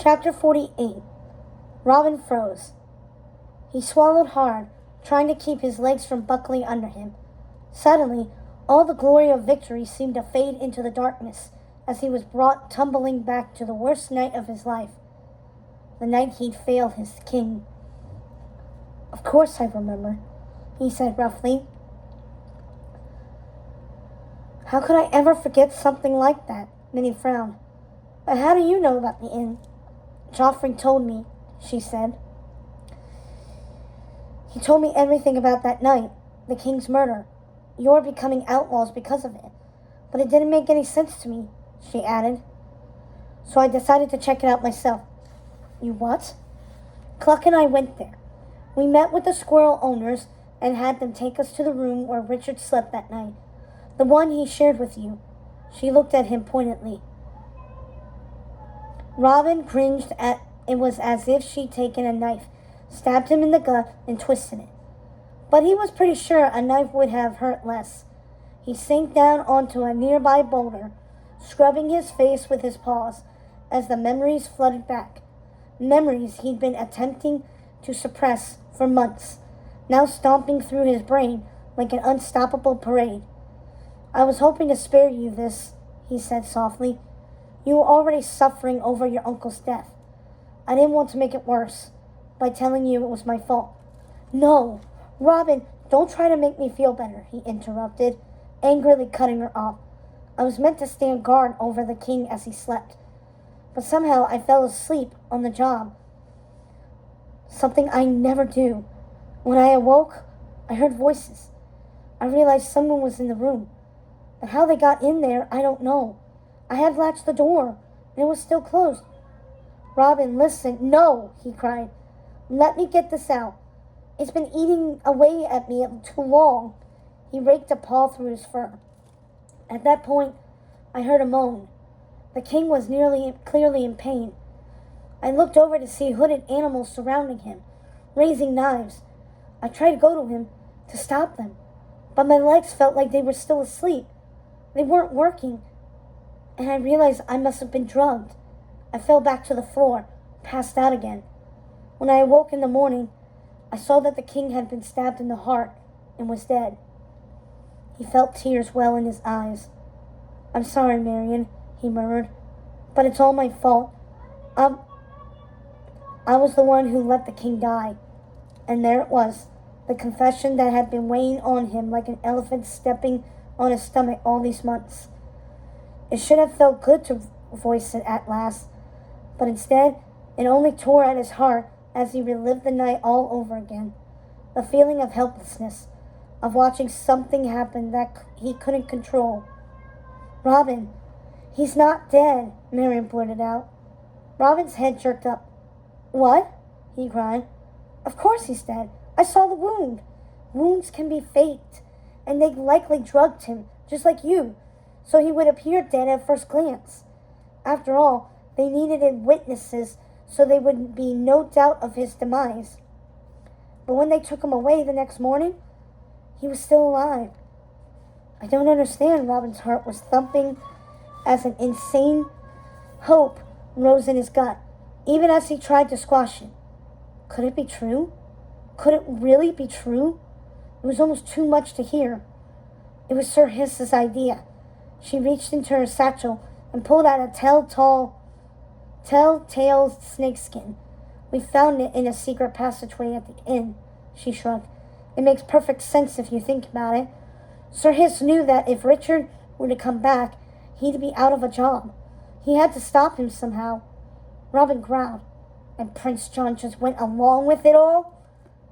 Chapter 48. Robin froze. He swallowed hard, trying to keep his legs from buckling under him. Suddenly, all the glory of victory seemed to fade into the darkness as he was brought tumbling back to the worst night of his life. The night he'd failed his king. "Of course I remember," he said roughly. "How could I ever forget something like that?" Minnie frowned. "But how do you know about the inn?" "Joffrey told me," she said. "He told me everything about that night, the king's murder. You're becoming outlaws because of it. But it didn't make any sense to me," she added. "So I decided to check it out myself." "You what?" "Cluck and I went there. We met with the squirrel owners and had them take us to the room where Richard slept that night. The one he shared with you." She looked at him pointedly. Robin cringed. It was as if she'd taken a knife, stabbed him in the gut, and twisted it. But he was pretty sure a knife would have hurt less. He sank down onto a nearby boulder, scrubbing his face with his paws as the memories flooded back. Memories he'd been attempting to suppress for months, now stomping through his brain like an unstoppable parade. "I was hoping to spare you this," he said softly. "You were already suffering over your uncle's death. I didn't want to make it worse by telling you it was my fault." "No, Robin, don't try to make me feel better," he interrupted, angrily cutting her off. "I was meant to stand guard over the king as he slept. But somehow I fell asleep on the job. Something I never do. When I awoke, I heard voices. I realized someone was in the room. But how they got in there, I don't know. I had latched the door, and it was still closed." "Robin, listen." "No," he cried. "Let me get this out. It's been eating away at me too long." He raked a paw through his fur. At that point, I heard a moan. The king was clearly in pain. I looked over to see hooded animals surrounding him, raising knives. I tried to go to him to stop them, but my legs felt like they were still asleep. They weren't working, and I realized I must have been drugged. I fell back to the floor, passed out again. When I awoke in the morning, I saw that the king had been stabbed in the heart and was dead. He felt tears well in his eyes. "I'm sorry, Marion," he murmured, "but it's all my fault. I was the one who let the king die." And there it was, the confession that had been weighing on him like an elephant stepping on his stomach all these months. It should have felt good to voice it at last, but instead, it only tore at his heart as he relived the night all over again. The feeling of helplessness, of watching something happen that he couldn't control. "Robin, he's not dead," Marion blurted out. Robin's head jerked up. "What?" he cried. "Of course he's dead. I saw the wound. Wounds can be faked, and they likely drugged him, just like you, so he would appear dead at first glance. After all, they needed witnesses so there would be no doubt of his demise. But when they took him away the next morning, he was still alive." "I don't understand." Robin's heart was thumping as an insane hope rose in his gut, even as he tried to squash it. Could it be true? Could it really be true? It was almost too much to hear. It was Sir Hiss's idea. She reached into her satchel and pulled out a telltale snakeskin. "We found it in a secret passageway at the inn," she shrugged. "It makes perfect sense if you think about it. Sir Hiss knew that if Richard were to come back, he'd be out of a job. He had to stop him somehow." Robin growled. "And Prince John just went along with it all?"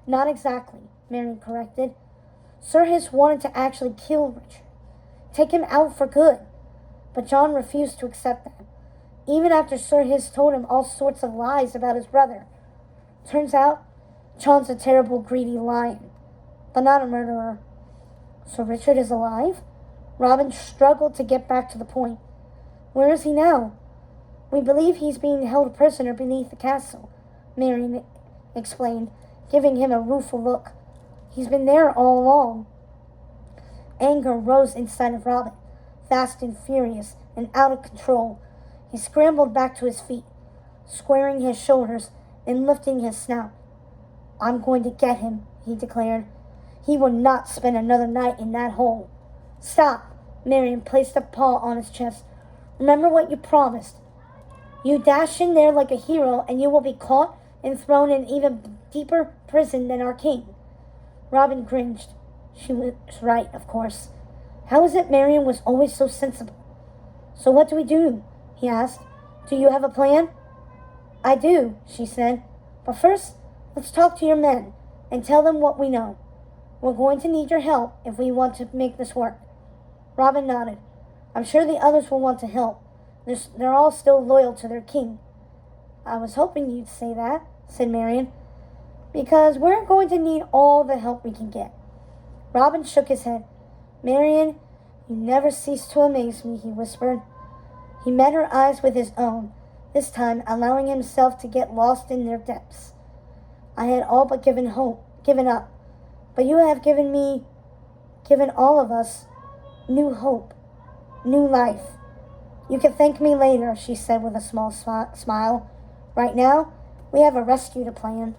"Not exactly," Marion corrected. "Sir Hiss wanted to actually kill Richard, take him out for good. But John refused to accept that, even after Sir Hiss told him all sorts of lies about his brother. Turns out, John's a terrible, greedy lion, but not a murderer." "So Richard is alive?" Robin struggled to get back to the point. "Where is he now?" "We believe he's being held prisoner beneath the castle," Marion explained, giving him a rueful look. "He's been there all along." Anger rose inside of Robin, fast and furious and out of control. He scrambled back to his feet. squaring his shoulders and lifting his snout. I'm going to get him, he declared. He will not spend another night in that hole. Stop! Marion placed a paw on his chest. Remember what you promised. You dash in there like a hero, and you will be caught and thrown in even deeper prison than our king. Robin cringed. She was right, of course. How is it Marion was always so sensible? So what do we do? He asked. Do you have a plan? I do, she said. But first, let's talk to your men and tell them what we know. We're going to need your help if we want to make this work. Robin nodded. I'm sure the others will want to help. They're all still loyal to their king. I was hoping you'd say that, said Marion, because we're going to need all the help we can get. Robin shook his head. Marion, you never cease to amaze me, he whispered. He met her eyes with his own, this time allowing himself to get lost in their depths. I had all but given up, but you have given all of us, new hope, new life. You can thank me later, she said with a small smile. Right now, we have a rescue to plan.